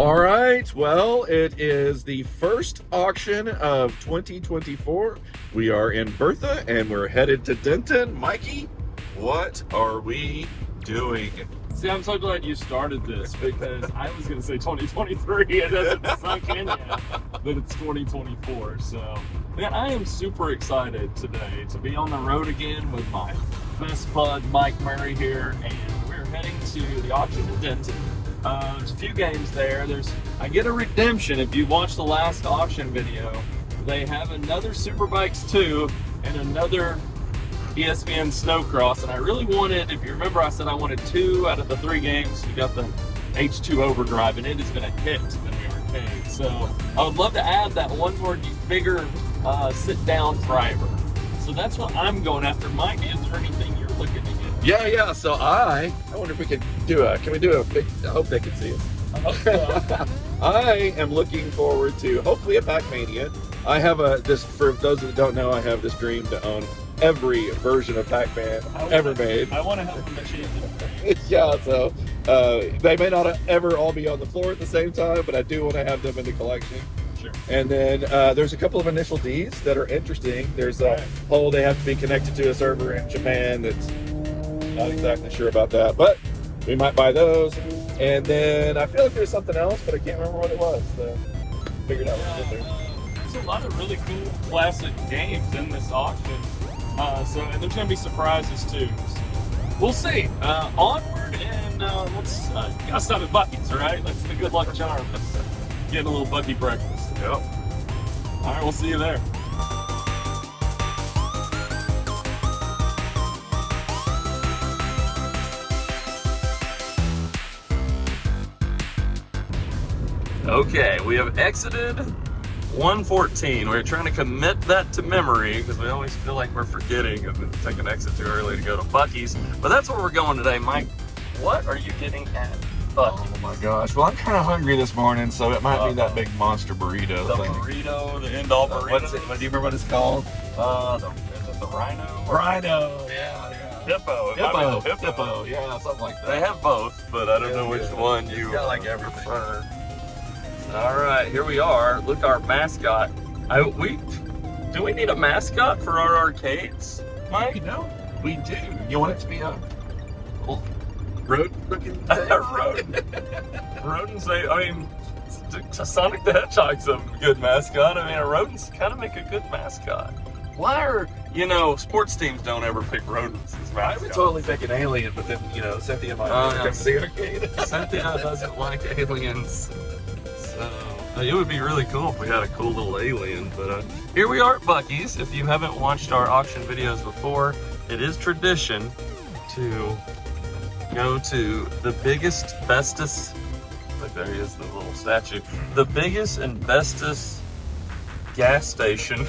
All right, well, it is the first auction of 2024. We are in Bertha and we're headed to Denton. Mikey, what are we doing? See, I'm so glad you started this because I was going to say 2023. It hasn't sunk in yet, but it's 2024. So, man, I am super excited today to be on the road again with my best bud, Mike Murray here, and we're heading to the auction in Denton. There's a few games there. I get a redemption if you watch the last auction video. They have another Superbikes 2 and another ESPN Snowcross, and I really wanted, if you remember, I said I wanted 2 out of the 3 games. We got the H2 Overdrive, and it has been a hit in the arcade. So I would love to add that one more bigger sit-down driver. So that's what I'm going after. Mike, is there anything you're looking to get? Yeah. So I wonder if we could can we do a big, I hope they can see us. I hope so. I am looking forward to hopefully a Pac-Mania. I have for those that don't know, I have this dream to own every version of Pac-Man ever made. I want to help them achieve this. Yeah, so they may not ever all be on the floor at the same time, but I do want to have them in the collection. Sure. And then there's a couple of initial Ds that are interesting. There's a whole, they have to be connected to a server in Japan. That's not exactly sure about that, but we might buy those. And then I feel like there's something else, but I can't remember what it was. So figured out what it was. There's a lot of really cool classic games in this auction. And there's going to be surprises too. We'll see. Onward, and let's gotta stop at Buc-ee's, right? That's the good luck charm. Let's get a little Buc-ee breakfast. Yep. All right, we'll see you there. Okay, we have exited 114. We're trying to commit that to memory because we always feel like we're forgetting and then take an exit too early to go to Buc-ee's. But that's where we're going today, Mike. What are you getting at Buc-ee's? Oh my gosh. Well, I'm kind of hungry this morning, so it might be that big monster burrito The thing. Burrito, the end-all burrito. What do you remember what it's called? Is it the Rhino? Rhino. Yeah. Hippo. It might be the Hippo. Yeah, something like that. They have both, but I don't know which one you got like everything. prefer. All right, here we are. Look, our mascot. Do we need a mascot for our arcades, Mike? No, we do. You want it to be a rodent-looking thing? Rodents, Sonic the Hedgehog's a good mascot. I mean, rodents kind of make a good mascot. Why are, sports teams don't ever pick rodents as mascots? I would totally pick an alien, but then, Cynthia might come to the arcade. Cynthia doesn't like aliens. So it would be really cool if we had a cool little alien. But here we are at Buc-ee's. If you haven't watched our auction videos before, it is tradition to go to the biggest, bestest, like there he is, the little statue, the biggest and bestest gas station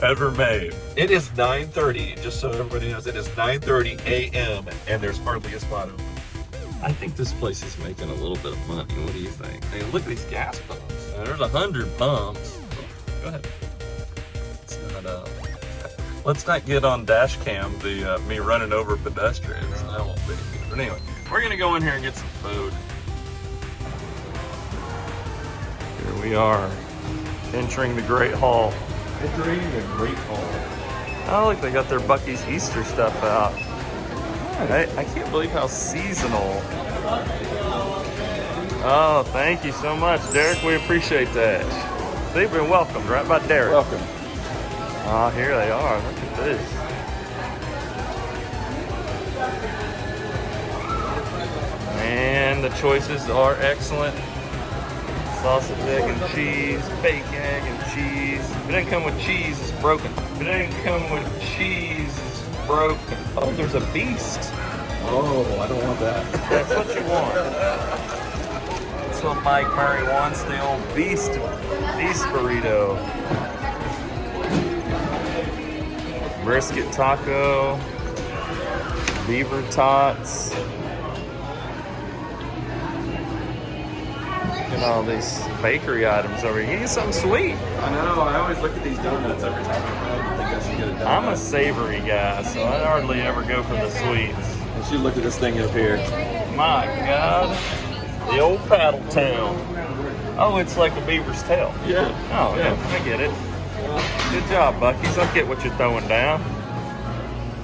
ever made. It is 9:30, just so everybody knows, it is 9:30 a.m. and there's hardly a spot open. I think this place is making a little bit of money. What do you think? Hey, look at these gas pumps. There's 100 pumps. Go ahead. Let's not get on dash cam me running over pedestrians. That won't be good. But anyway, we're gonna go in here and get some food. Here we are, entering the Great Hall. Entering the Great Hall. Oh, look, they got their Buc-ee's Easter stuff out. I can't believe how seasonal. Oh, thank you so much, Derek. We appreciate that. They've been welcomed, right by Derek. Welcome. Oh, here they are. Look at this. And the choices are excellent. Sausage, egg, and cheese. Bacon, egg, and cheese. If it doesn't come with cheese, it's broken. If it doesn't come with cheese, it's broken. Oh, there's a beast. Oh, I don't want that. That's what you want. That's what Mike Murray wants, the old beast burrito. Brisket taco. Beaver tots. Look at all these bakery items over here. You get something sweet. I know, I always look at these donuts every time I think I should get a donut. I'm a savory guy, so I hardly ever go for the sweets. You should look at this thing up here. My God. The old Paddle Town. Oh, it's like a beaver's tail. Yeah. Oh, yeah, I get it. Good job, Buc-ee's. I get what you're throwing down.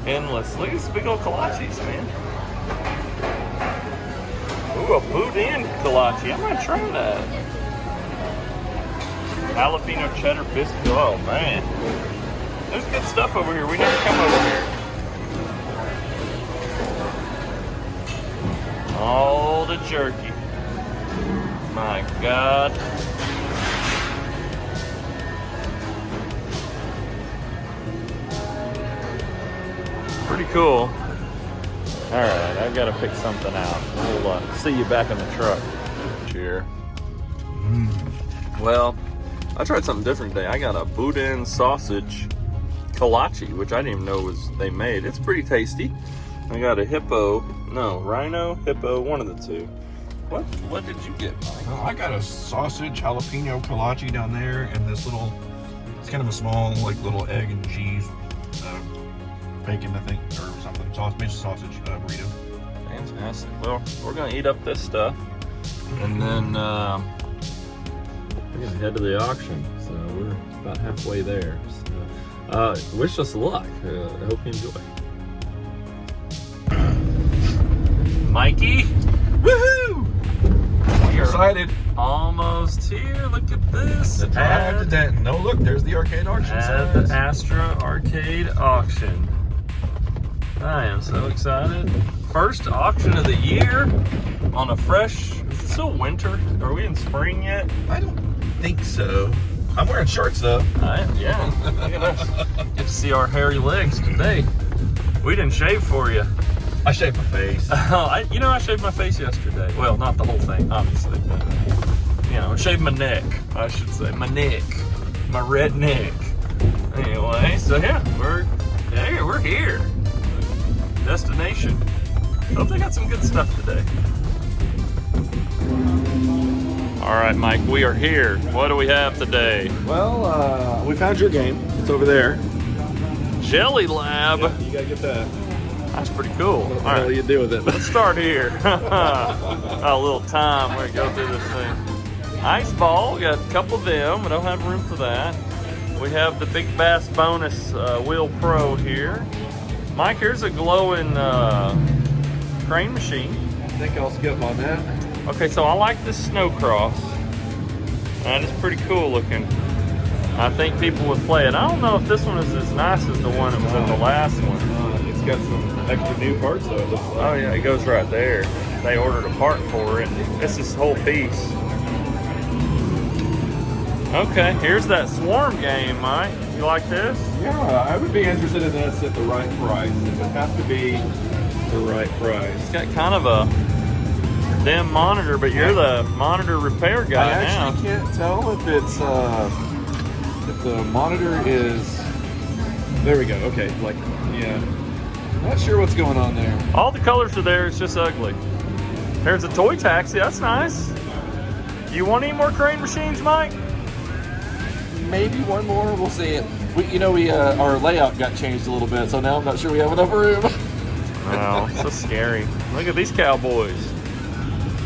Endless. Look at these big old kolaches, man. Ooh, a boudin kolache. I'm gonna try that. Jalapeno cheddar biscuit. Oh, man. There's good stuff over here. We never come over here. All the jerky. My God. Pretty cool. All right, I've got to pick something out. We'll see you back in the truck. Cheer. Well, I tried something different today. I got a boudin sausage kolache, which I didn't even know they made. It's pretty tasty. I got a rhino, hippo, one of the two. What did you get, Mike? Well, I got a sausage jalapeno kolache down there, and this little, it's kind of a small, like little egg and cheese, bacon, I think, or something. Sausage burrito. Fantastic. Well, we're gonna eat up this stuff, and then we're gonna head to the auction. So we're about halfway there. So, wish us luck. I hope you enjoy. Mikey, woohoo! We're Excited. almost here. Look at this. No, look, there's the arcade auction. At the Astra arcade auction. I am so excited. First auction of the year on a fresh, is it still winter? Are we in spring yet? I don't think so. I'm wearing shorts though. Yeah, look at us. Get to see our hairy legs today. We didn't shave for you. I shaved my face. I shaved my face yesterday. Well, not the whole thing, obviously, but I shaved my neck, I should say. My neck. My red neck. Anyway, so yeah, we're here. Destination. Hope they got some good stuff today. All right, Mike, we are here. What do we have today? Well, we found your game. It's over there. Jelly Lab. Yeah, you gotta get that. That's pretty cool. What the All hell right, you do with it? let's start here. A little time we go through this thing. Ice ball, we got a couple of them. We don't have room for that. We have the Big Bass Bonus Wheel Pro here. Mike, here's a glowing crane machine. I think I'll skip on that. Okay, so I like this Snowcross. That is pretty cool looking. I think people would play it. I don't know if this one is as nice as the one that was in the last one. It's got some extra new parts though, it looks like. Oh yeah, it goes right there. They ordered a part for it. It's this whole piece. Okay, here's that Swarm game, Mike. You like this? Yeah, I would be interested in this at the right price. It would have to be the right price. It's got kind of a dim monitor, but you're the monitor repair guy I now. actually can't tell if it's if the monitor is. There we go. Okay, like yeah. Not sure what's going on there. All the colors are there. It's just ugly. There's a toy taxi. That's nice. You want any more crane machines, Mike? Maybe one more. We'll see it. Our layout got changed a little bit, so now I'm not sure we have enough room. Oh, so scary. Look at these cowboys.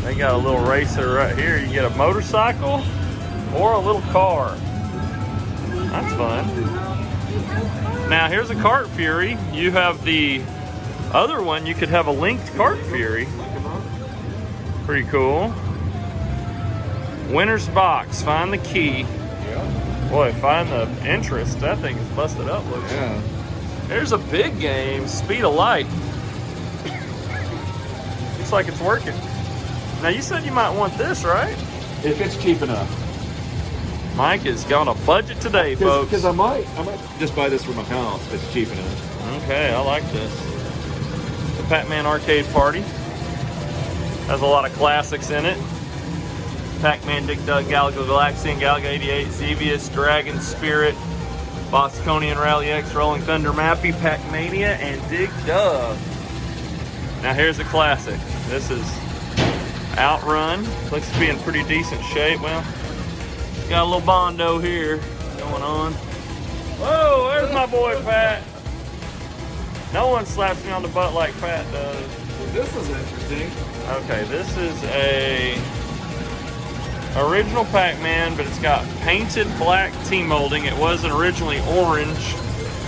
They got a little racer right here. You can get a motorcycle or a little car. That's fun. Now here's a Kart Fury. You have the other one. You could have a linked Kart Fury. Pretty cool. Winner's box. Find the key. Boy, find the interest. That thing is busted up. Look. Yeah. There's a big game. Speed of light. Looks like it's working. Now you said you might want this, right? If it's cheap enough. Mike is on a budget today, folks. Because I might just buy this for my house if it's cheap enough. Okay, I like this. The Pac-Man Arcade Party has a lot of classics in it. Pac-Man, Dig Dug, Galaga Galaxian, Galaga 88, Xevious, Dragon Spirit, Bosconian Rally X, Rolling Thunder Mappy, Pac-Mania, and Dig Dug. Now here's a classic. This is Outrun. Looks to be in pretty decent shape. Well, got a little Bondo here going on. Whoa, there's my boy Pat. No one slaps me on the butt like Pat does. This is interesting. Okay, this is a Original Pac-Man, but it's got painted black T-molding. It wasn't originally orange,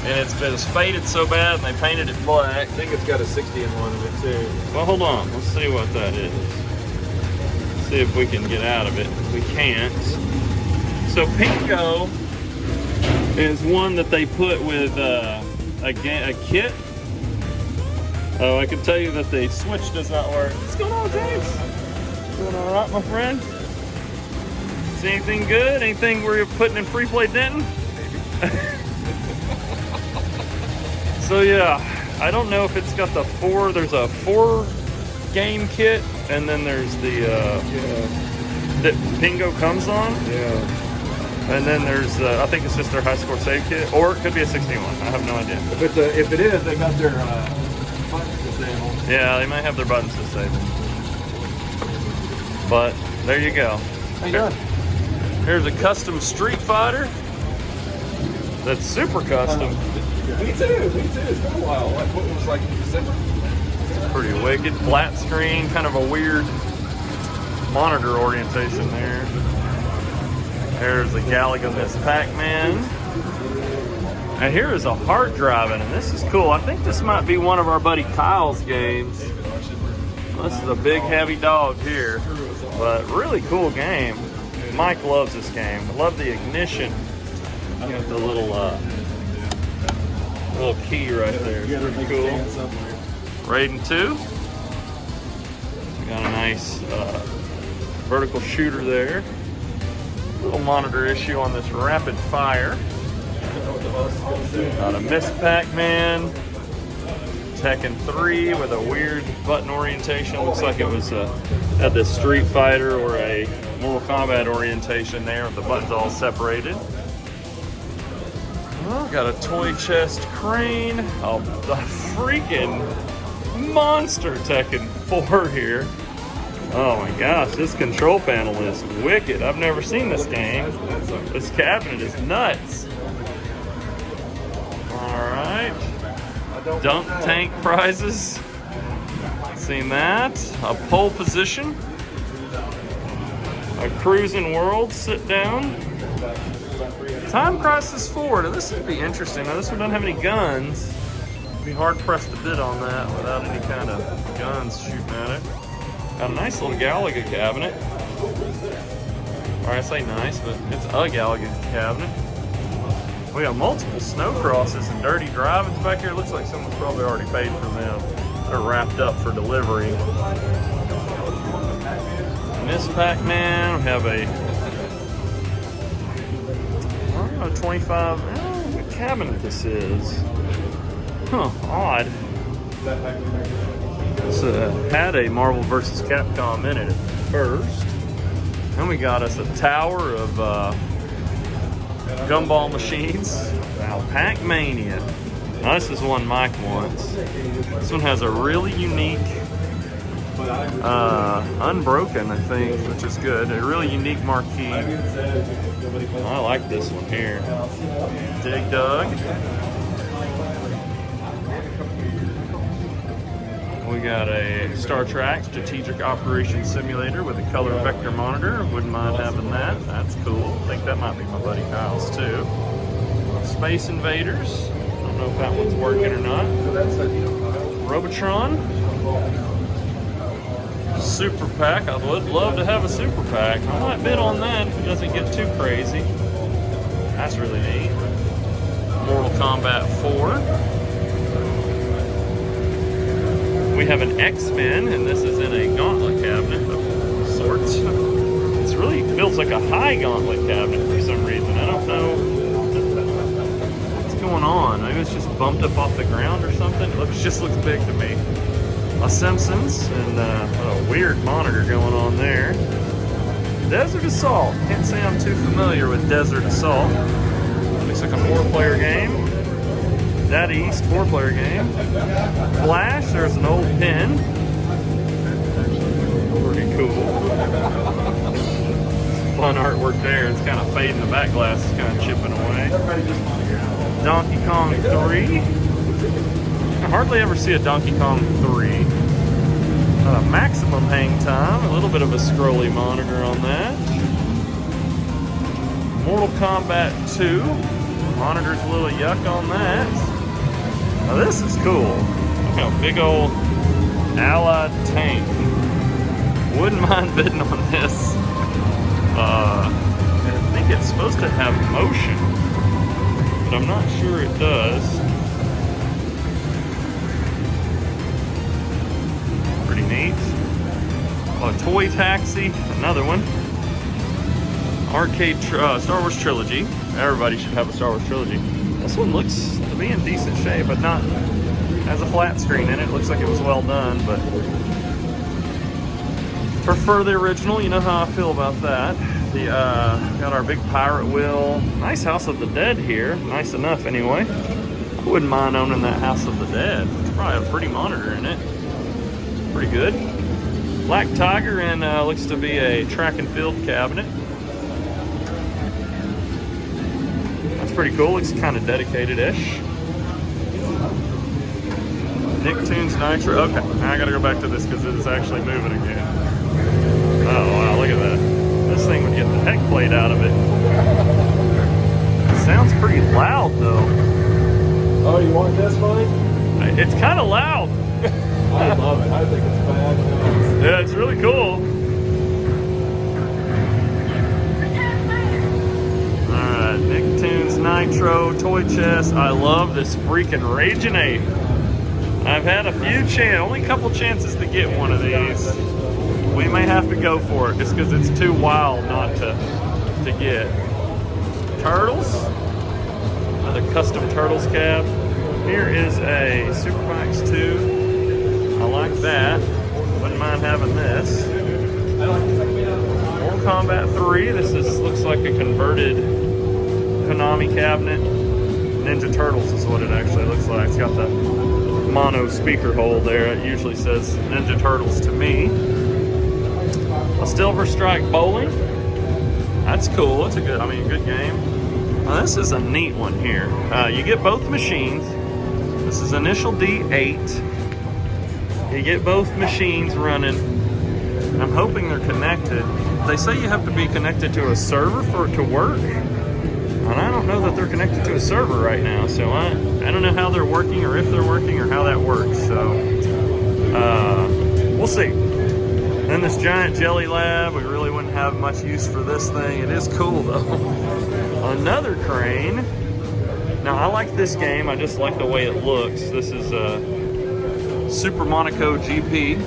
and it's faded so bad, and they painted it black. I think it's got a 60 in one of it too. Well, hold on. Let's see what that is. See if we can get out of it. We can't. So Pingo is one that they put with a kit. Oh, I can tell you that the switch does not work. What's going on, James? Doing all right, my friend? See anything good? Anything where you're putting in free play denting? So yeah, I don't know if it's got the there's a 4 game kit, and then there's the that Pingo comes on. Yeah. And then there's I think it's just their high score save kit, or it could be a 61. I have no idea. If it is, they got their buttons disabled. Yeah, they might have their buttons disabled. But there you go. How you doing? Here's a custom Street Fighter. That's super custom. Me too. It's been a while. Like what was like December? Pretty wicked. Flat screen, kind of a weird monitor orientation there. There's the Galaga Miss Pac-Man. And here is a hard drive in it. This is cool. I think this might be one of our buddy Kyle's games. This is a big heavy dog here, but really cool game. Mike loves this game. I love the ignition. Got the little key right there. It's pretty cool. Raiden 2. Got a nice vertical shooter there. Little monitor issue on this rapid fire. Got a Miss Pac-Man. Tekken 3 with a weird button orientation. Looks like it was had this Street Fighter or a Mortal Kombat orientation there with the buttons all separated. Got a toy chest crane. Oh, the freaking monster Tekken 4 here. Oh my gosh, this control panel is wicked. I've never seen this game. This cabinet is nuts. Alright. Dunk tank prizes. Seen that. A pole position. A cruising world sit down. Time Crisis 4. Now this would be interesting. Now this one doesn't have any guns. It'd be hard pressed to bid on that without any kind of guns shooting at it. Got a nice little Galaga cabinet. Or I say nice, but it's a Galaga cabinet. We got multiple snow crosses and dirty drivings back here. Looks like someone's probably already paid for them. They're wrapped up for delivery. Miss Pac-Man. We have a 25. What cabinet this is? Huh, odd. This had a Marvel vs. Capcom in it at first. Then we got us a tower of gumball machines. Now, Pac-Mania. Now, this is one Mike wants. This one has a really unique, unbroken, I think, which is good. A really unique marquee. I like this one here. Dig Dug. We got a Star Trek Strategic Operations Simulator with a color vector monitor. Wouldn't mind having that. That's cool. I think that might be my buddy Kyle's too. Space Invaders. I don't know if that one's working or not. Robotron. Super Pack. I would love to have a Super Pack. I might bid on that if it doesn't get too crazy. That's really neat. Mortal Kombat 4. We have an X-Men, and this is in a gauntlet cabinet of sorts. It really feels like a high gauntlet cabinet for some reason. I don't know what's going on. Maybe it's just bumped up off the ground or something. It just looks big to me. A Simpsons, and a weird monitor going on there. Desert Assault. Can't say I'm too familiar with Desert Assault. Looks like a 4-player game. That East 4-player game. Flash, there's an old pin. Pretty cool. Fun artwork there. It's kind of fading. The back glass is kind of chipping away. Donkey Kong 3. I hardly ever see a Donkey Kong 3. Maximum hang time. A little bit of a scrolly monitor on that. Mortal Kombat 2. Monitor's a little yuck on that. Now this is cool. Look how big old Allied tank. Wouldn't mind bidding on this. I think it's supposed to have motion, but I'm not sure it does. Pretty neat. A toy taxi, another one. Arcade Star Wars trilogy. Everybody should have a Star Wars trilogy. This one looks to be in decent shape, but not has a flat screen in it. Looks like it was well done, but prefer the original. You know how I feel about that. The got our big pirate wheel. Nice House of the Dead here. Nice enough anyway. I wouldn't mind owning that House of the Dead. It's probably a pretty monitor in it. Pretty good. Black Tiger, and looks to be a track and field cabinet. That's pretty cool. Looks kind of dedicated-ish. Nicktoons Nitro. Okay, I gotta go back to this because it's actually moving again. Oh wow, look at that. This thing would get the heck played out of it. It sounds pretty loud though. Oh, you want this, Mike? It's kind of loud. I love it. I think it's fabulous. Yeah, it's really cool. Alright, Nicktoons Nitro toy chest. I love this freaking Raging Ape. I've had a few only a couple chances to get one of these. We may have to go for it just because it's too wild not to get. Turtles. Another custom Turtles cab. Here is a Supermax 2. I like that. Wouldn't mind having this. Mortal Kombat 3. This looks like a converted Konami cabinet. Ninja Turtles is what it actually looks like. It's got the mono speaker hole there. It usually says Ninja Turtles to me. A Silver Strike Bowling. That's cool. It's a good, good game. Now, this is a neat one here. You get both machines. This is Initial D8. You get both machines running. I'm hoping they're connected. They say you have to be connected to a server for it to work. And I don't know that they're connected to a server right now. So I don't know how they're working or if they're working or how that works. So we'll see. Then this giant jelly lab. We really wouldn't have much use for this thing. It is cool though. Another crane. Now I like this game. I just like the way it looks. This is Super Monaco GP,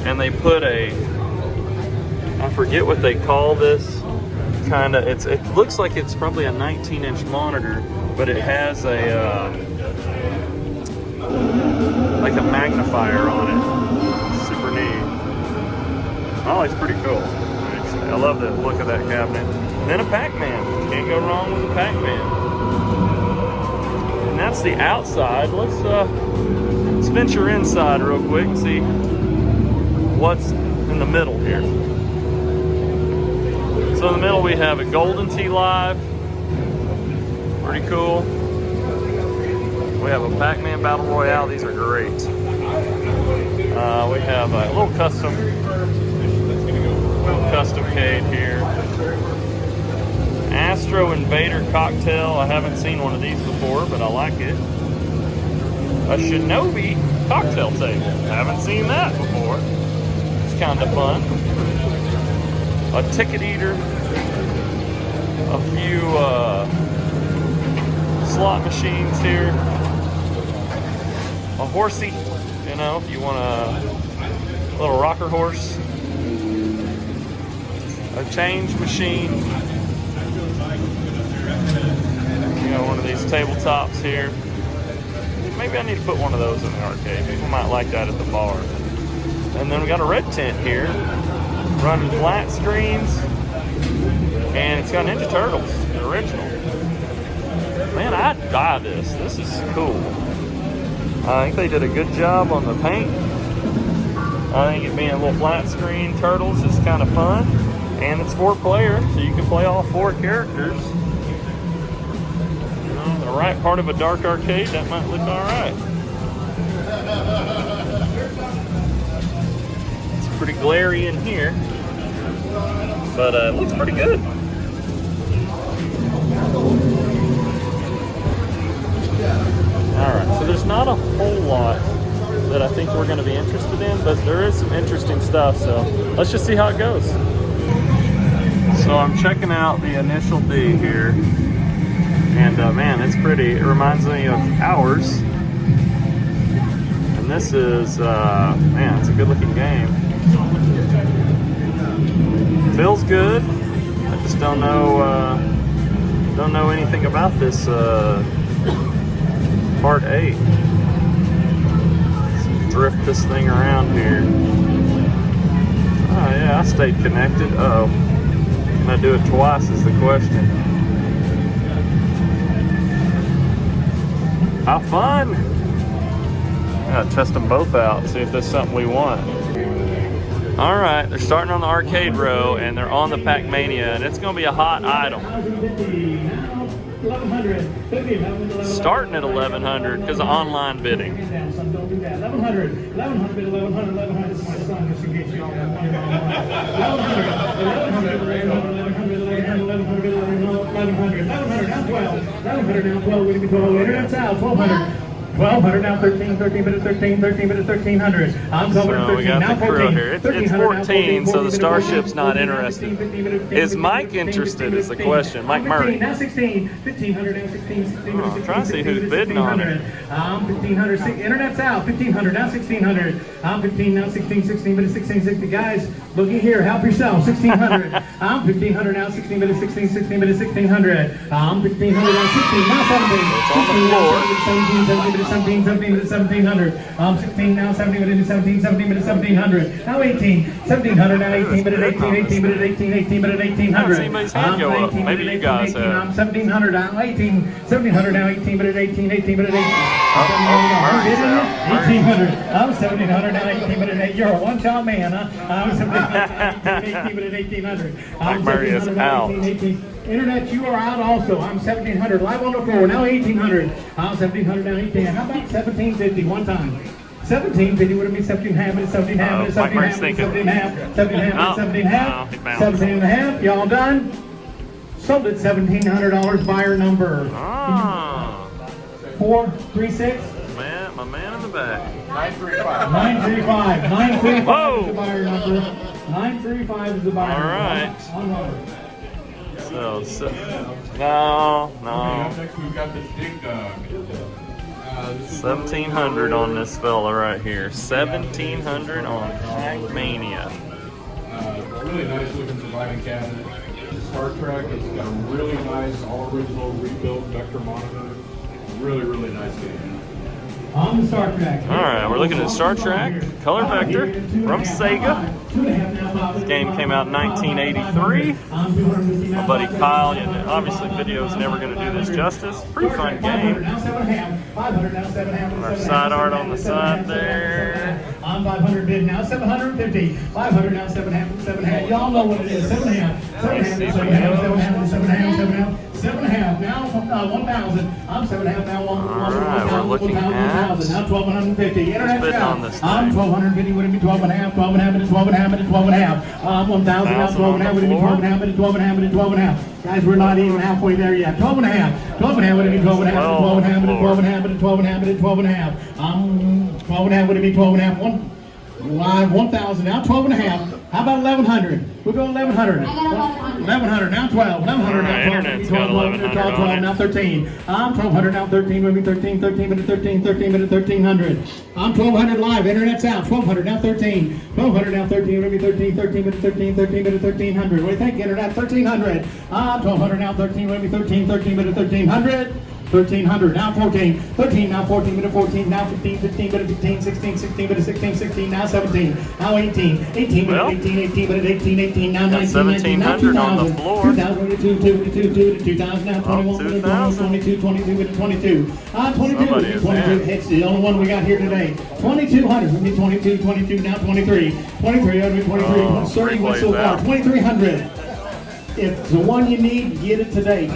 and they put I forget what they call this, it looks like it's probably a 19-inch monitor, but it has like a magnifier on it. Super neat. Oh, it's pretty cool. Actually, I love the look of that cabinet. And then a Pac-Man. Can't go wrong with a Pac-Man. And that's the outside. Let's venture inside real quick and see what's in the middle here. So in the middle we have a Golden Tee Live. Pretty cool. We have a Pac-Man Battle Royale. These are great. We have a little custom cade here. Astra Invader Cocktail. I haven't seen one of these before, but I like it. A Shinobi cocktail table. Haven't seen that before. It's kind of fun. A ticket eater. A few slot machines here. A horsey, if you want a little rocker horse. A change machine. One of these tabletops here. Maybe I need to put one of those in the arcade. People might like that at the bar. And then we got a red tent here, running flat screens, and it's got Ninja Turtles, the original. Man, I'd buy this. This is cool. I think they did a good job on the paint. I think it being a little flat screen Turtles is kind of fun, and it's 4-player, so you can play all 4 characters. The right part of a dark arcade, that might look all right. It's pretty glary in here, but it looks pretty good. All right, so there's not a whole lot that I think we're going to be interested in, but there is some interesting stuff, so let's just see how it goes. So I'm checking out the initial D here, and man, it's pretty. It reminds me of ours, and this is, man, it's a good looking game. Feels good. I just don't know anything about this part 8. Let's drift this thing around here. Oh yeah, I stayed connected. Uh-oh. Can I do it twice is the question. How fun! I gotta test them both out, see if there's something we want. All right, they're starting on the arcade row and they're on the Pac-Mania, and it's gonna be a hot item. Starting at 1100 because of online bidding. 1100, 1100, 1100, 1100. This is my son, just in case you don't have 1100, 1100, now 12, 1100, now 12, we can be 12, internet's out, 1200. 1200 now 13, 13 minutes 13, 13 minutes 1300. I'm covered So 13, we got now the crew 14. here. It's 14, so the Starship's not interested. Is Mike interested is the question. Mike Murray. Now 16, 1500 now 16, 16 I'm trying to see who's bidding on it. 1500, internet's out, 1500 now 1600. 15 now 16, 16 minutes 16, 60. Guys, looky here, help yourself, 1600. 1500 now 16 minutes 16, 16 minutes 1600. 1500 now 16, now 17. It's on the floor. 17, 17 minutes 1700. 16 now 17 minutes 17, 17 minutes 1700. Now 18, 1700 now 18 minutes 18, 18 minutes 18, 18 minutes 1800. I haven't seen anybody's hand go up. Maybe you guys have. 1700 now 18, 1700 now 18 minutes 18, 18 minutes 18. Murray's out. 1800. 1700 now 18 minutes 8. You're a one-shot man, huh? 18 minutes 1800. Mike Murray is out. 18. Internet, you are out also. I'm 1700. Live on the floor. Now 1800. I'm 1700 now 18. How about 1750 one time? 1750 would have been 17 and a half minutes, 17 and a half minutes, 17 and a half minutes, 17 and a half, 17 and a half, 17 and a half, 17 and a half. Y'all done? Sold at $1,700. Buyer number. Ah. 436. Man, my man in the back. 935. 935. 935 Whoa. is the buyer number. 935 is the buyer number. All right. On hold. So no. Next we've got this Dig Dog. 1700 on this fella right here. 1700 on Pac-Mania. A really nice looking surviving cabinet. Star Trek. It's got a really nice, all original rebuilt vector monitor. Really, really nice game. On the Star Trek. All right, we're looking at Star Trek Color Vector from Sega. This game came out in 1983. My buddy Kyle, and obviously video's never going to do this justice. Pretty fun game. Our side art on the side there. On 500 bid now 750. 500 now 7.5. Y'all know what it is. 7.5. 7.5. 7.5. 7.5. 7.5 now 1,000. I'm 7.5 now 1,000. All right, we're looking at. Now 1,250. Internet's bidding out. on this I'm thing? 1,250. Would it be 12.5? 12.5 minutes. 12.5 minutes. 12.5. 1,000 now 12.5. Would it be 12.5 minutes? 12.5 minutes. 12.5. Guys, we're not even halfway there yet. 12.5. 12.5 would it be 12.5? 12.5 minutes. 12.5 minutes. 12.5 minutes. 12.5. 12.5 would it be 12.5? Live 1,000 now 12.5. How about 1,100? We'll go 1,100. 1,100 now 12. 1,100 now 12. Internet's got 1100 12 on it. now 13. 1,200 now 13. Would be 13. 13 minutes 13. 13 minutes 1300. 1,200 live. Internet's out. 1,200 now 13. 1,200 now 13. Would be 13. 13 minutes 13. 13 minutes 1300. What do you think? Internet 1,300. 1,200 now 13. Would be 13. 13 minutes 1300. 1,300 now 14. 13 now 14 minute 14 now 15. 15 minute 15. 16. 16 minute 16. 16 now 17. Now 18. 18 minute 18. 18 minute 18. 18 now 19. 19 now 2,000. 2,000 minute 2. 2,000 now 21 minute 22. 22 minute 22. 22 22. It's the only one we got here today. 2,200 would be 22. 22 now 23. 23 would be 23. 30 went so far. 2,300. If the one you need, get it today.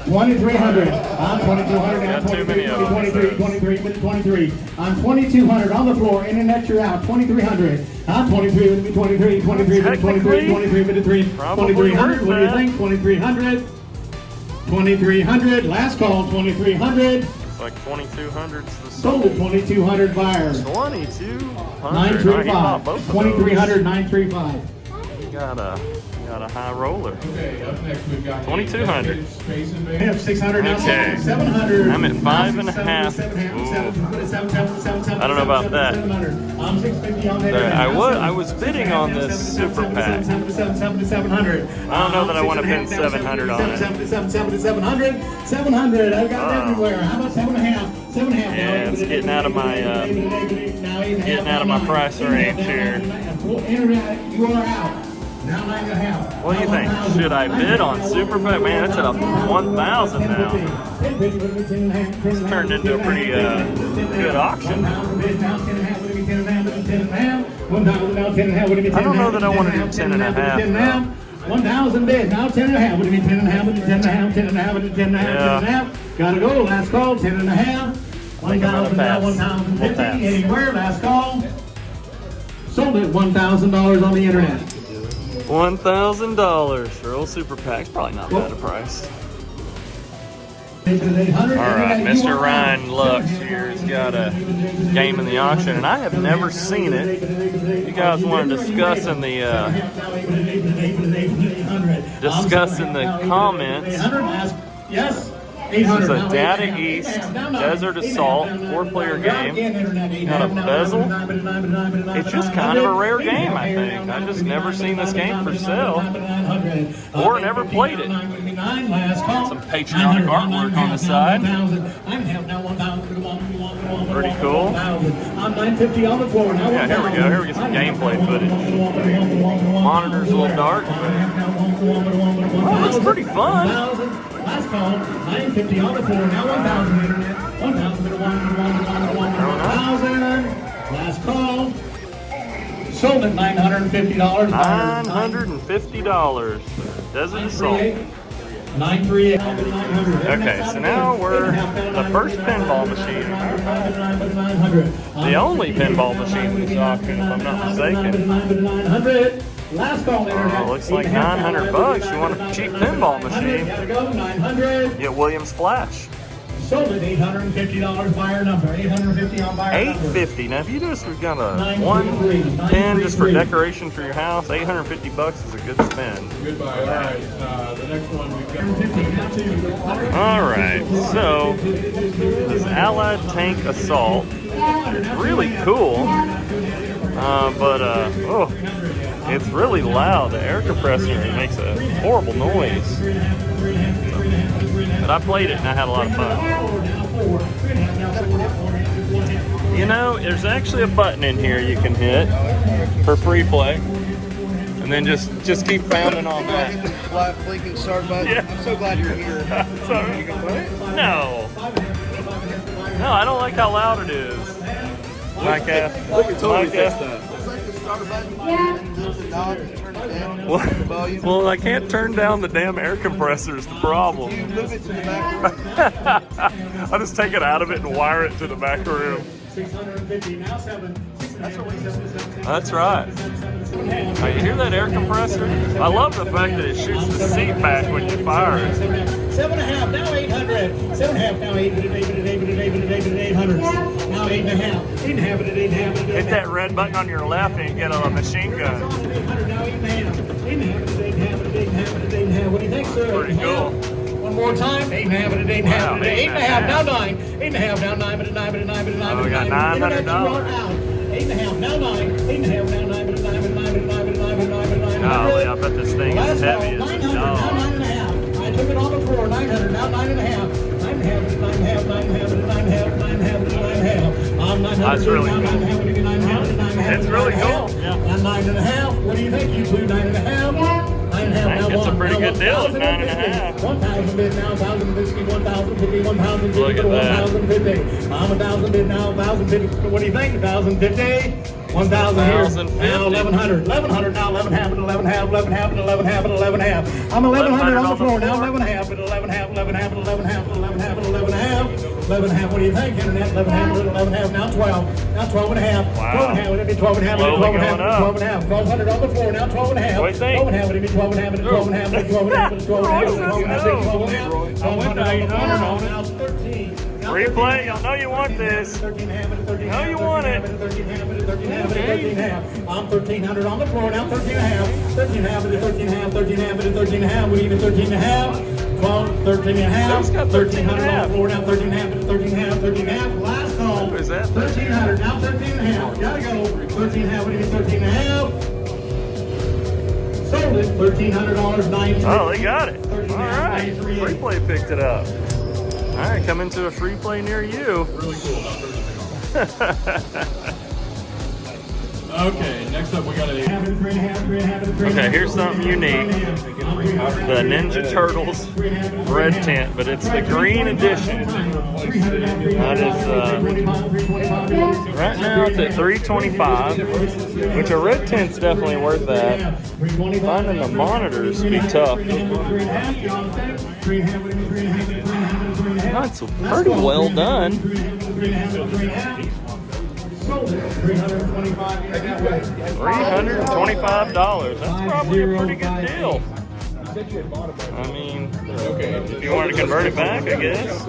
2,300. I'm 2,200 now. 23, 23, 23, minute 23. I'm 2,200 on the floor. Internet, you're out. 2,300. I'm 23, minute 23, 23, minute 23, 23, minute 3. 2,300. What do you think? 2,300. 2,300. Last call. 2,300. like 2,200's the Sold at 2,200 buyers. 2,200. 935. 2,300, 935. Got a high roller. Okay, up next we've got 2,200. Space We Invader. have 600 now. Okay. 700. I'm at 5.5. I don't know about that. I'm 650 on that. I was bidding on this super pack. 700. I don't know that I want to pin 700 on it. 700. I've got it everywhere. How about 7.5? 7.5. Yeah, it's getting out of my price range here. Internet, you are out. Now 9.5. What do you think? Should I bid on super pack? Man, it's at a 1,000 now. It's turned into a pretty good auction. I don't know that I want to do 10.5. 1,000 bids, now 10.5. What do you mean 10.5? 10.5, 10.5, 10.5. Gotta go, last call, 10.5. 1,000 now, 1,050. Anywhere, last call. Sold at $1,000 on the internet. $1,000 for old super packs. Probably not bad a price. All Alright, Mr. Ryan Lux here has got a game in the auction, and I have never seen it. You guys want to discuss in the comments. Yes. This is a Data East Desert Assault 4-player game. Got a bezel. It's just kind of a rare game, I think. I've just never seen this game for sale, or never played it. Some patriotic artwork on the side. Pretty cool. Yeah, here we go. Here we get some gameplay footage. Monitor's a little dark. Oh, looks pretty fun. Last call, 950 on the floor, now 1,000 internet, 1,000 bid 1,000. Last call, sold at $950. $950. Desert Assault. 938. Okay, so now we're the first pinball machine. The only pinball machine in this auction, if I'm not mistaken. Last call, internet. Looks like $900. You want a cheap pinball machine? Gotta go, 900. Get Williams Flash. Sold at $850 buyer number. 850 on buyer number. $850. Now, if you just got a one pin just for decoration for your house, $850 is a good spend. Goodbye. All right. The next one we've got. All right. So this Allied Tank Assault is really cool, but it's really loud. The air compressor makes a horrible noise. But I played it and I had a lot of fun. You know, there's actually a button in here you can hit for free play. And then just keep pounding on that. Black blinking start button. Yeah. I'm so glad you're here. Sorry. You can play it? No. No, I don't like how loud it is. Like We can totally fix that. It's like the start button. And there's a knob to turn it down. The volume. well, I can't turn down the damn air compressor is the problem. You move it to the back room. I'll just take it out of it and wire it to the back room. 650 now 7. That's right. Now, you hear that air compressor? I love the fact that it shoots the seat back when you fire it. 7.5 now 800. 7.5 now 800. Now 8.5. 8.5 at 8.5. Hit that red button on your left and you get a machine gun. 800 now 8.5. 8.5 at 8.5. What do you think, sir? Pretty cool. One more time. 8.5 at 8.5. Wow, 8.5 now 9. 8.5 now 9 at 9 at 9 at 9 Oh, we got $900. 8.5 now 9. 8.5 now 9 at 9 at 9 at 9 at 9 at 9 at 9. Golly, I bet this thing is heavy as a 900 now dog. 9.5. I took it on the floor. 900 now 9.5. 9.5 at 9.5. 9.5 at 9.5. 9.5 at 9.5. That's really cool. It's really cool. Yeah. 9.5. What do you think? You two 9.5. 9.5. It's a pretty good deal at 9.5. 1,000 bid now, 1,050, 1,050, 1,050, Look at that. 1,050. I'm 1,000 bid now, 1,050. What do you think? 1,050? 1,000 here. 1,050. Now 1,100. 1,100 now, 11.5 at 11.5, 11.5 at 11.5 at 11.5. I'm 1,100 on the floor now, 11.5 at 11.5, 11.5 at 11.5 at 11.5 at 11.5. 11.5, what do you think? Internet, 11.5 at 11.5, now 12. Now 12.5. Wow. 12.5, would it be 12.5? Slowly 12.5, going up. 12.5. 1,200 on the floor now, 12.5. What do you think? 12.5, would it be 12.5 at 12.5 at 12.5 at 12.5 at 12.5 at 12.5? I went to 800 on it. Now 13. Now Free play. Y'all know you want this. Know you want it. I'm 1,300 on the floor now. 13 and a half. 13 and a half. 13 and a half. 13 and a half. 13 and a half. We even 13 and a half. 13 and a half. Some's got 13 and a half. On the floor now. 13 and a half. 13 and a half. 13 and a half. Last call. What is that? 1,300 now. 13 and a half. Gotta go. 13 and a half. We even 13 and a half. Sold it. $1,300. 93. Oh, they got it. All right. Free play picked it up. All right, coming to a free play near you. Really cool. Okay, next up we got a. Okay, here's something unique. The Ninja Turtles red tent, but it's the green edition. That is, right now it's at $325, which a red tent's definitely worth that. Finding the monitors be tough. That's pretty well done. $325. That's probably a pretty good deal. I mean, if you wanted to convert it back, I guess.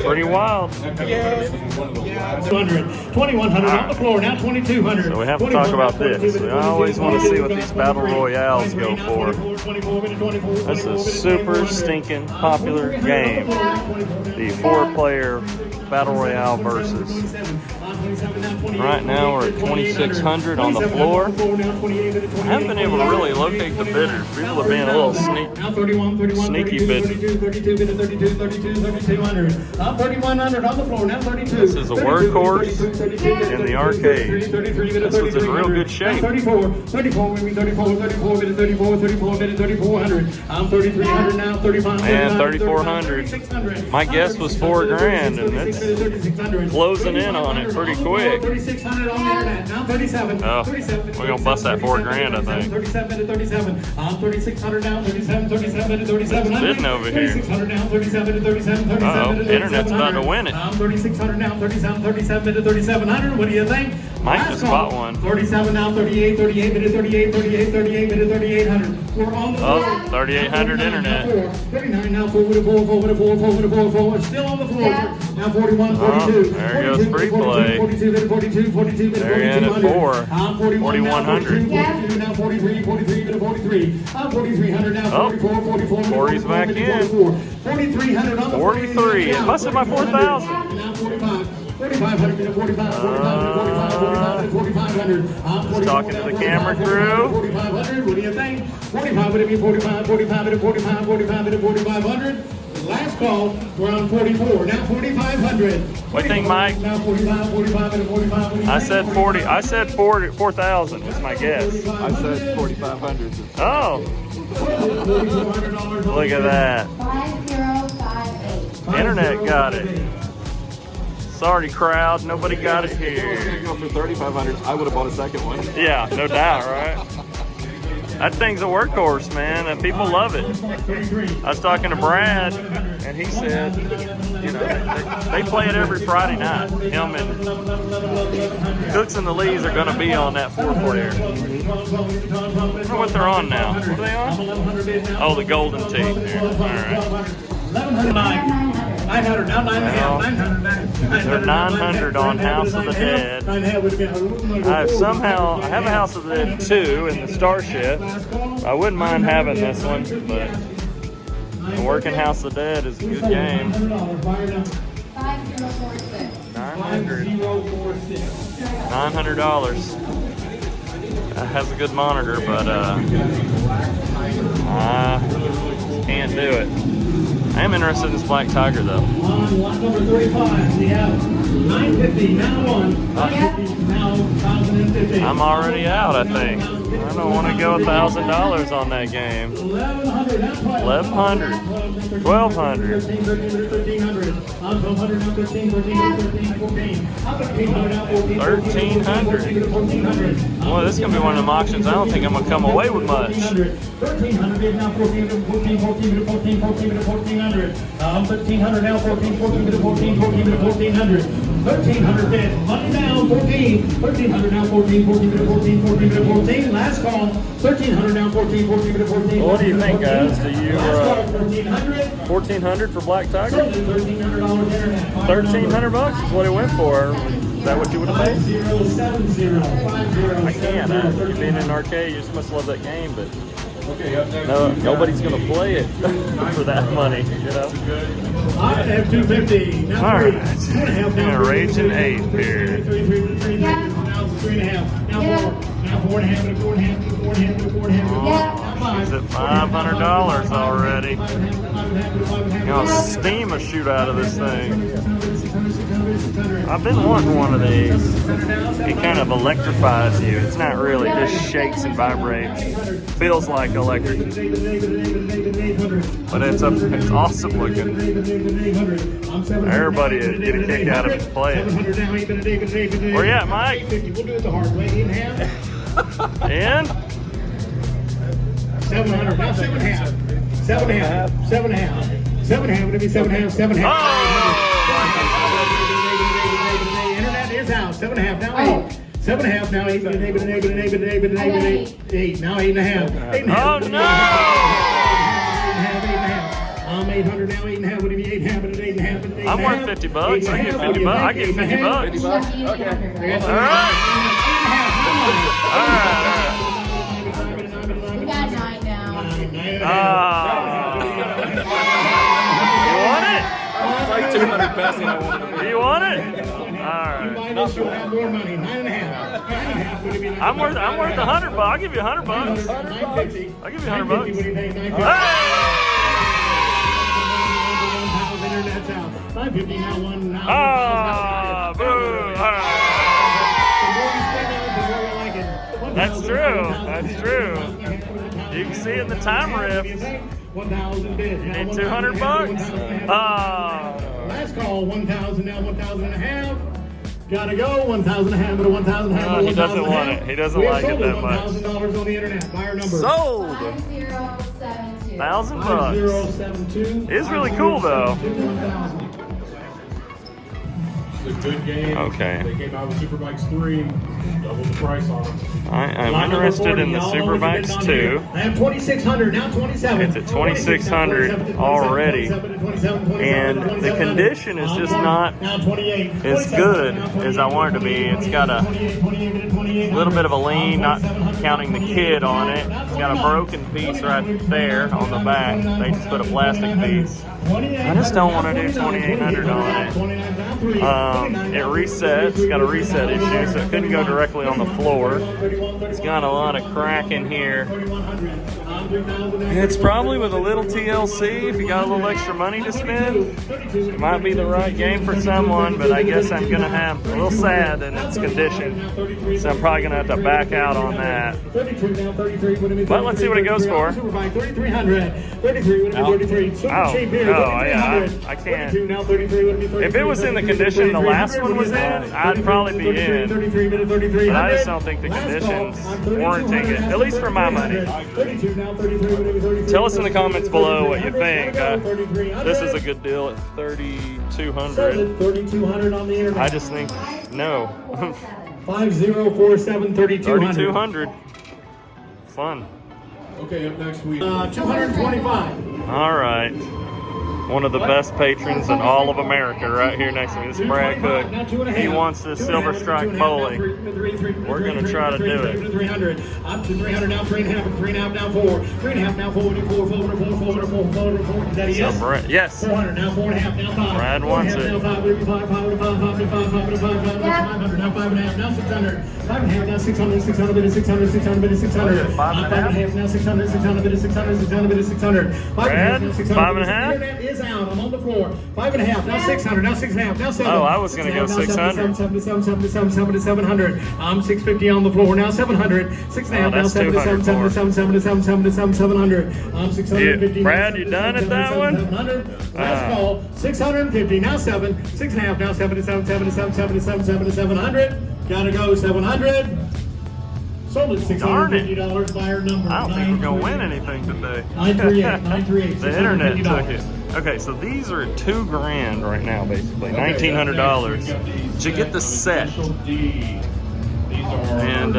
Pretty wild. 2,100 on the floor, now 2,200. So we have to talk about this. We always want to see what these battle royales go for. That's a super stinking popular game. The 4-player battle royale versus. Right now we're at 2,600 on the floor. I haven't been able to really locate the bidders. People are being a little sneaky bidding. 3,100 on the floor, now 32. This is a workhorse in the arcade. This was in real good shape. 3,400. I'm 3,300 now, 3,500. And 3,400. My guess was $4,000, and it's closing in on it pretty quick. 3,600 on the internet, now 37. Oh, we're gonna bust that $4,000, I think. 37 to 37. I'm 3,600 now, 37 to 37. Bidding over here. 3,600 now, 37 to 37. Uh-oh, internet's about to win it. I'm 3,600 now, 37 to 3,700. What do you think? Mike just bought one. 37 now, 38 to 3,800. We're on the floor. Oh, 3,800 internet. 39 now, 4 with a 4, 4 with a 4, 4 with a 4, 4. Still on the floor. Now 41, 42. There goes free play. 42, 42, 42, There he is at 4. 4,100. Now 43, 43, 43. I'm 4,300 now, 44, 44. 40's back in. 4,300 on the 43. It busted my 4,000. Now 45. 4,500, 45, 4,500. Just talking to the camera crew. 4,500, what do you think? 45 would it be 45, 45, 45, 45, 4,500. Last call, we're on 44, now 4,500. What do you think, Mike? Now 45, 45, 45. I said 40. I said 4,000 was my guess. I said 4,500. Oh, look at that. 5058. Internet got it. Sorry, crowd. Nobody got it If it was here. going to go for 3,500, I would have bought a second one. Yeah, no doubt, right? That thing's a workhorse, man, and people love it. I was talking to Brad, and he said, you know, they play it every Friday night. Him and Cooks and the Lees are going to be on that 4-player. I wonder what they're on now. What are they on? Oh, the Golden Tee. All right. 900, now 900. They're 900 on House of the Dead. I have a House of the Dead 2 in the Starship. I wouldn't mind having this one, but the Working House of the Dead is a good game. 5046. $900. That has a good monitor, but I can't do it. I am interested in this Black Tiger, though. On lot number 35, we have 950, now 1. 550, now 1,050. I'm already out, I think. I don't want to go $1,000 on that game. 1,100, now 1,200. 1,200. 1,300. I'm 1,200, now 13, 13, 13, 14. I'm 1,500, now 14. 1,300. 1,400. Boy, this is going to be one of them auctions. I don't think I'm going to come away with much. 1,300, now 14, 14, 14, 14, 14, 1,400. 1,500, now 14, 14, 14, 14, 1,400. 1,300 bid. Money down, 14. 1,300 now, 14. 14 bid, 14. 14 bid, 14. Last call. 1,300 now, 14. 14 bid, 14. Well, what do you think, guys? Do you Last call, 1,400. 1,400 for Black Tiger? Sold at $1,300 internet. $1,300 is what it went for. Is that what you would have paid? 5070 I can't. You've been in an arcade, you just must love that game, but Okay, up next. no, nobody's gonna play it for that money, you know. I have 250. Now All three. right. 2.5 now. In a raging eighth here. Three. Now 3.5. Now 4. Now 4.5 and a 4.5 and a 4.5 and a 4.5. Now 5. He's at $500 already. You know, steam a shoot out of this thing. I've been wanting one of these. It kind of electrifies you. It's not really, it just shakes and vibrates. Feels like electric. But it's awesome looking. Everybody would get a kick out of it to play it. Where you at, Mike? We'll do it the hard way. 8.5. And 700. Now 7.5. 7.5. 7.5. 7.5. It'll be 7.5. 7.5. oh! Internet is out. 7.5. Now 8. 7.5. Now 8. 8. Now 8.5. 8.5. Oh no! 800 now, 8.5. What do you mean 8.5 and 8.5? I'm worth $50. I get $50. I get $50. All right. All right. We got 9 now. You want it? It's like 200 passing. Do you want it? All right. More money. 9.5. I'm worth $100. I'll give you $100. I'll give you $100. Internet's out. 550 now, 1 now. Ah, boo! That's true. That's true. You can see in the time rift. 1,000 bid. You need $200. Ah. Last call. 1,000 now. 1,000 and a half. Gotta go. 1,000 and a half. But a 1,000 and a half. He doesn't want it. He doesn't like it that much. $1,000 on the internet. Buyer number. Sold. 5072. $1,000. 5072. It's really cool though. It's a good game. Okay. They came out with Superbikes 3, double the price on them. I'm interested in the Superbikes too. I have 2,600 now. 27. It's at 2,600 already, and the condition is just not as good as I want it to be. It's got a little bit of a lean, not counting the kid on it. It's got a broken piece right there on the back. They just put a plastic piece. I just don't want to do 2,800 on it. It resets. It's got a reset issue, so it couldn't go directly on the floor. It's got a lot of crack in here. It's probably with a little TLC. If you got a little extra money to spend, it might be the right game for someone, but I guess I'm going to have a little sad in its condition. So I'm probably going to have to back out on that. But let's see what it goes for. 3,300. 33 would have been 33. Super cheap here. Yeah, I can't. If it was in the condition the last one was in, I'd probably be in. But I just don't think the condition's warranting it, at least for my money. Tell us in the comments below what you think. This is a good deal at $3,200. 3,200 on the internet. I just think no. 5047 3,200. 3,200. Fun. Okay, up next we 225. All right. One of the best patrons in all of America right here next to me. This is Brad Cook. He wants this Silver Strike Bowling. We're going to try to do it. 300. Up to 300 now, 3.5, 3.5 now, 4. 3.5 now, 4, 4, 4. Is that a yes? Yes. 400 now, 4.5 now, 5. Brad wants it. Now 5, 5, 5, 500 now, 5.5 now, 600. 5.5 now, 600, 600, 600, 600, 600. 5.5 now, 600, 600, 600, 600, 600. Brad, 5.5? Is out. I'm on the floor. 5.5. Now 600. Now 6.5. Now 7. Oh, I was going to go 600. 700. I'm 650 on the floor. Now 700. 6.5. Now 7 700. I'm 650. Brad, you done at that one? 700. Last call. 650. Now 7. 6.5. Now 7 700. Gotta go 700. Sold at $650. Buyer number. I don't think we're going to win anything today. 938. The internet took it. Okay, so these are $2,000 right now, basically $1,900 to get the set. These are And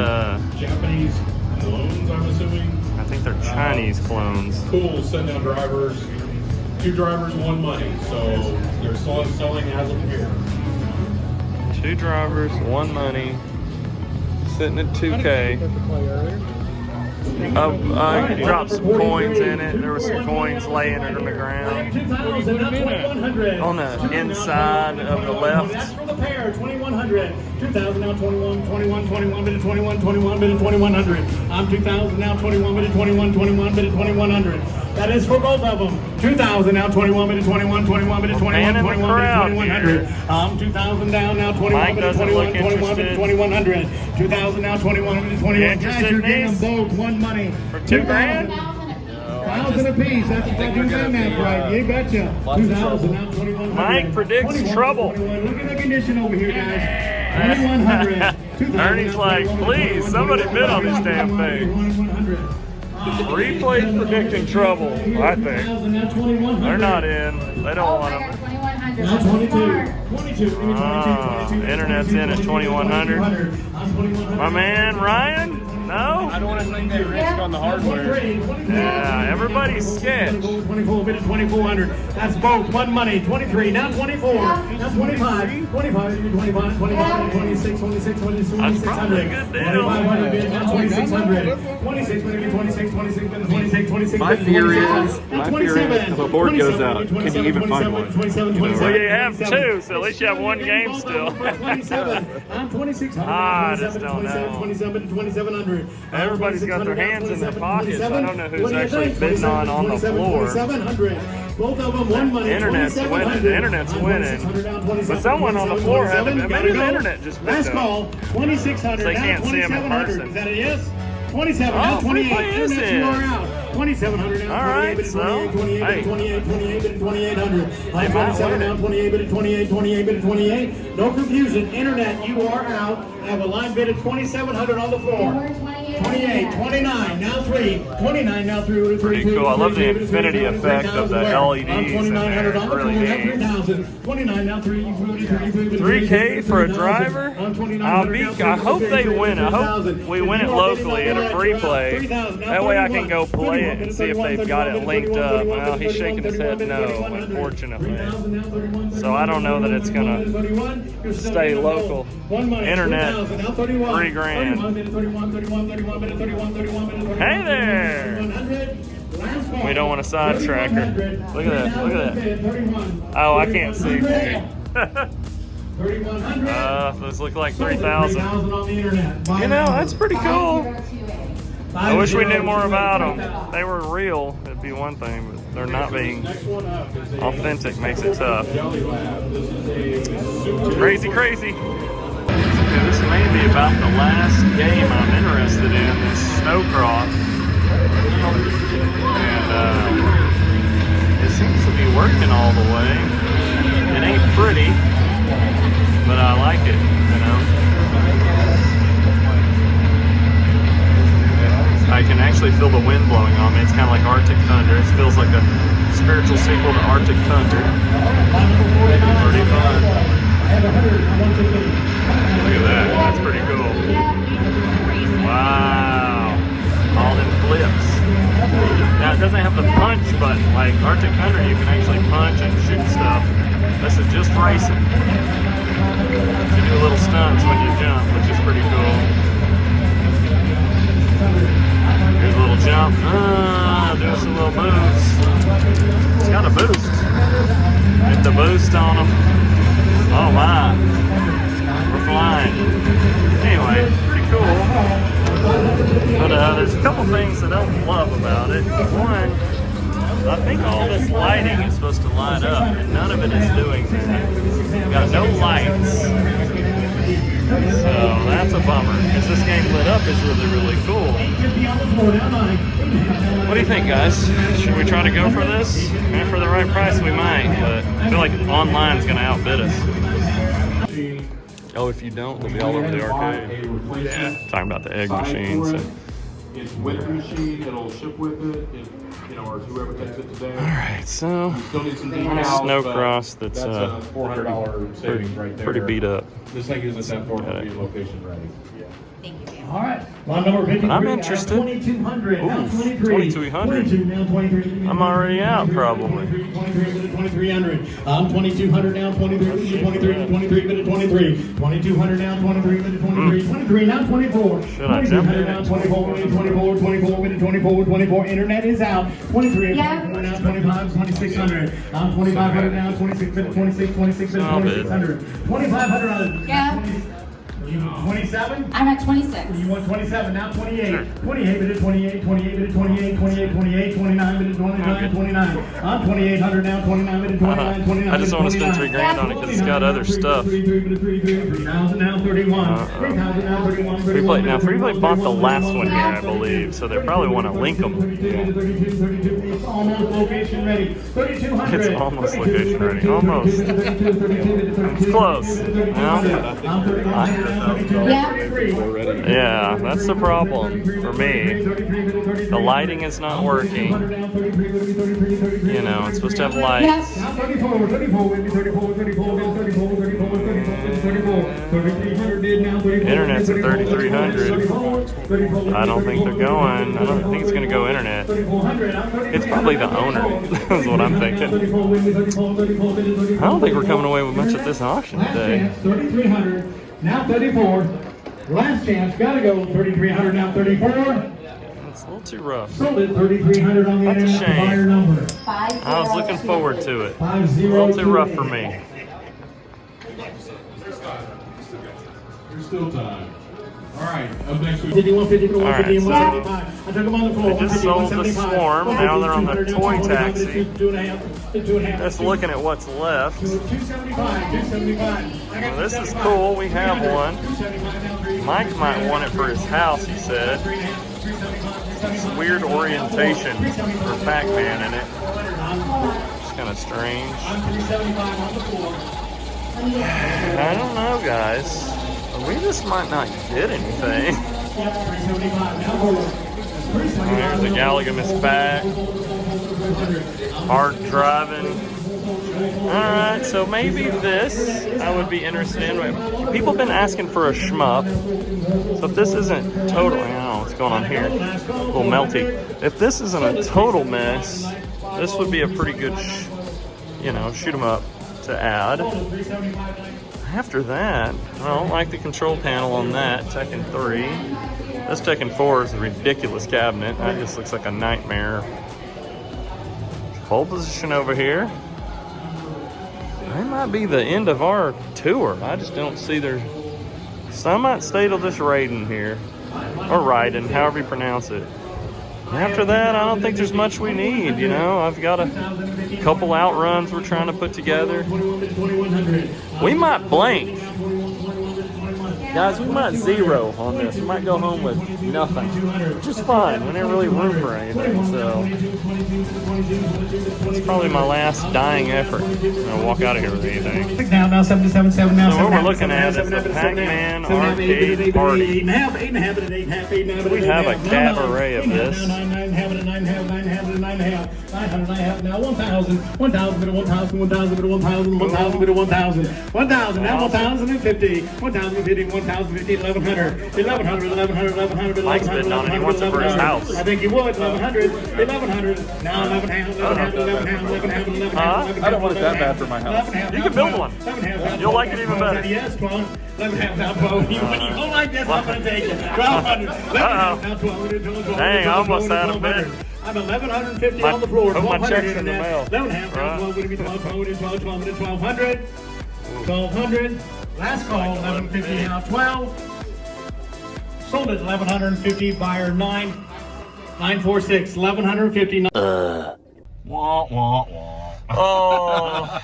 Japanese clones, I'm assuming. I think they're Chinese clones. Cool, send down drivers. 2 drivers, 1 money. So they're still selling as of here. 2 drivers, 1 money. Sitting at 2K. I dropped some coins in it. There were some coins laying on the ground. 2,000, now 2,100. On the inside of the left. That's for the pair, 2,100. 2,000, now 21, 21, 21, bid of 21, 21, bid of 2,100. I'm 2,000, now 21, bid of 21, 21, bid of 2,100. That is for both of them. 2,000, now 21, bid of 21, 21, bid of 21, 21, bid of 2,100. 2,000 down, now 21, bid of 21, 21, bid of 2,100. 2,000, now 21, bid of 21. Guys, you're getting them both 1 money. For $2,000? 1,000 apiece. That's what you're doing that right. You betcha. 2,000, now 2,100. Mike predicts 21, trouble. 21. Look at the condition over here, guys. 2,100. 2,000, Ernie's now like, 21, please, 21, somebody 21, bid on this 21, damn 21, thing. 2,100. Replay's predicting trouble, I think. 2,000, now 2,100. They're not in. They don't want them. Now 22. 22. Internet's in at 2,100. My man, Ryan? No? I don't want to think they risk on the hardware. Yeah, everybody's sketch. 24, bid of 2,400. That's both. 1 money. 23. Now 24. Now 25. 25. 25. 25. 26. 26. 26. That's probably a good deal. 2,500 bid. Now 2,600. 26. 26. 26. 26. 26. My fear is if a board goes out, can you even find one? 27. Well, you have 2, so at least you have 1 game still. 27. I'm 2,600. I just don't know. 27 to 2,700. Everybody's got their hands in their pockets. I don't know who's actually bidding on the floor. 2,700. Both of them 1 money. The internet's winning. The internet's winning. But someone on the floor haven't. Maybe the internet just bid Last up. call. 2,600. They can't see 'em in 2,700. person. Is that a yes? 27. Oh, Now 28. free play is Internet, in. you are out. 2,700 now. All right, 28, so, 28, hey. 28, 28, 2,800. might 27 win now. it. 28, bid of 28, 28, bid of 28. No confusion. Internet, you are out. I have a line bid of 2,700 on the floor. 28, 29, now 3, 29, now 3, Pretty cool. I love the infinity effect of the LEDs in there. 2,900 on the Really floor, neat. 3,000, 29, now 3, 3K for a driver? I hope they win. I hope we win it locally at a free play. That way I can go play it and see if they've got it linked up. Well, he's shaking his head no, unfortunately. So I don't know that it's going to stay local. Internet, $3,000. Hey there! We don't want to sidetrack her. Look at that, look at that. Oh, I can't see. Those look like 3,000. You know, that's pretty cool. I wish we knew more about them. If they were real, it'd be one thing, but they're not being authentic makes it tough. Crazy, crazy. Okay, this may be about the last game I'm interested in, is snowcross. And it seems to be working all the way. It ain't pretty, but I like it, you know. I can actually feel the wind blowing on me. It's kind of like Arctic Thunder. It feels like a spiritual sequel to Arctic Thunder. Pretty fun. Look at that. That's pretty cool. Wow. All them flips. Now, it doesn't have the punch button. Like Arctic Thunder, you can actually punch and shoot stuff. This is just racing. You do little stunts when you jump, which is pretty cool. Here's a little jump. Doing some little moves. It's got a boost. Get the boost on them. Oh my. We're flying. Anyway, pretty cool. But there's a couple things that I don't love about it. One, I think all this lighting is supposed to light up, and none of it is doing that. We've got no lights. So that's a bummer, because this game lit up is really, really cool. What do you think, guys? Should we try to go for this? And for the right price, we might, but I feel like online is going to outbid us. Oh, if you don't, they'll be all over the arcade. Yeah, talking about the egg machine. So It's winter machine. It'll ship with it. If, you know, or whoever takes it today. All right, so You still need some on a decals, snow but cross that's a $400 savings right there. pretty beat up. This thing isn't that far from being location ready. All right. Line number 53. I'm interested. 2200. Now Ooh, 23. 2200. 22, now 23. I'm already out, probably. 2300. I'm 2200 now. 23. 23. 23. Minute 23. 2200 now. 23. Minute 23. 23 now. 24. Should I jump in? now. 24. Minute 24. 24. Minute 24. 24. Internet is out. 23. Yeah. 24 now. 25. 2600. I'm 2500 now. 26. Minute 26. 26. Minute 2600. 2500. Yeah. You 27? I'm at 26. You want 27, now 28. 28 minute 28, 28 minute 28, 28, 28, 29 minute 29, 29. I'm 2800 now, 29 minute 29, 29. I just want to spend $3,000 on it because it's got other stuff. 3,000 now, 31. 3,000 now, 31. Freeplay bought the last one here, I believe, so they probably want to link them. 32. It's almost location ready. 3,200. It's almost location ready. Almost. It's close. No? Yeah. Yeah, that's the problem for me. The lighting is not working. You know, it's supposed to have lights. Yes. Internet's at 3,300. I don't think they're going. I don't think it's going to go internet. It's probably the owner, is what I'm thinking. I don't think we're coming away with much at this auction today. 3,300. Now 34. Last chance. Gotta go. 3,300. Now 34. It's a little too rough. Sold it. 3,300 on the That's a internet. shame. Buyer number. I was looking forward to it. 50. A little too rough for me. There's still time. All right, up next we 150 to 150 All right, and so 175. I took them on the floor. they just 150, sold the 175. Swarm. Now they're on the 200, toy 200, taxi. 2.5. Just looking at what's left. 275. 275. Well, this is cool. We have one. Mike might want it for his house, he said. It's a weird orientation for Pac-Man in it. It's kind of strange. I don't know, guys. We just might not get anything. There's a Gallagher bag. Hard driving. Alright, so maybe this I would be interested in. People have been asking for a shmup. So if this isn't total, I don't know what's going on here. A little melty. If this isn't a total mess, this would be a pretty good, shoot 'em up to add. After that, I don't like the control panel on that, Tekken 3. This Tekken 4 is a ridiculous cabinet. That just looks like a nightmare. Pole position over here. That might be the end of our tour. I just don't see so I might stay till this Raiden here. Or Raiden, however you pronounce it. After that, I don't think there's much we need, I've got a couple outruns we're trying to put together. We might blank. Guys, we might zero on this. We might go home with nothing. Which is fine. We didn't really room for anything, so it's probably my last dying effort. I'm gonna walk out of here with anything. Now 77 now. So what we're looking at is the Pac-Man arcade party. 8.5. We have a cabaret of this. 900 now 1,000 bit of 1,000 bit of 1,000 bit of 1,000 now 1,050 1,050 1,100 Mike's bidding on it. He wants it for his house. I think he would 1,100 now 11 half. I don't want it that bad for my house. You can build one. You'll like it even better. Yes, 12. 11 half now 12. When you go like this, I'm going to take it. 1,200. 11 half now 12. Dang, I almost had him bid. I'm 1,150 on the floor. Put my 1,200 checks in the internet. mail. 11 half now 12. Would it be 1,200? 1,200. 1,200. Last call, 1150 now 12. Sold at 1,150. Buyer 946. 1,150. Wah, wah, wah. Oh,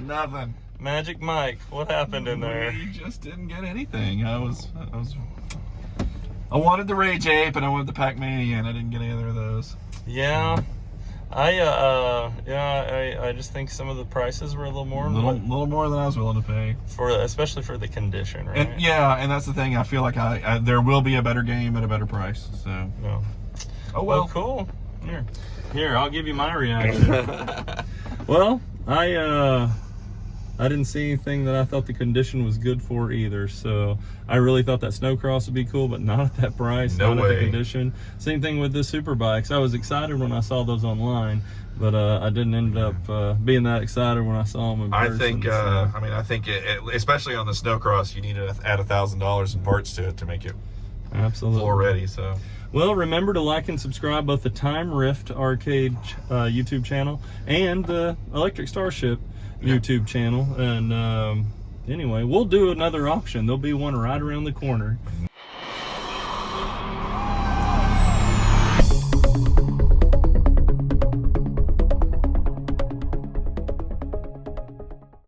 Nothing. Magic Mike, what happened in there? We just didn't get anything. I wanted the Rage Ape and I wanted the Pac-Mania and I didn't get either of those. Yeah, I just think some of the prices were a little more. little more than I was willing to pay. Especially for the condition, right? And and that's the thing. I feel like there will be a better game at a better price. So. No. Oh well, cool. Here, I'll give you my reaction. Well, I didn't see anything that I thought the condition was good for either. So I really thought that Snowcross would be cool, but not at that price, No not way. at the condition. Same thing with the super bikes. I was excited when I saw those online, but I didn't end up being that excited when I saw them in person. I think, I think especially on the Snowcross, you need to add $1,000 in parts to it to make it absolutely floor ready. So. Well, remember to like and subscribe both the Time Rift Arcade YouTube channel and the Electric Starship YouTube channel. And anyway, we'll do another auction. There'll be one right around the corner.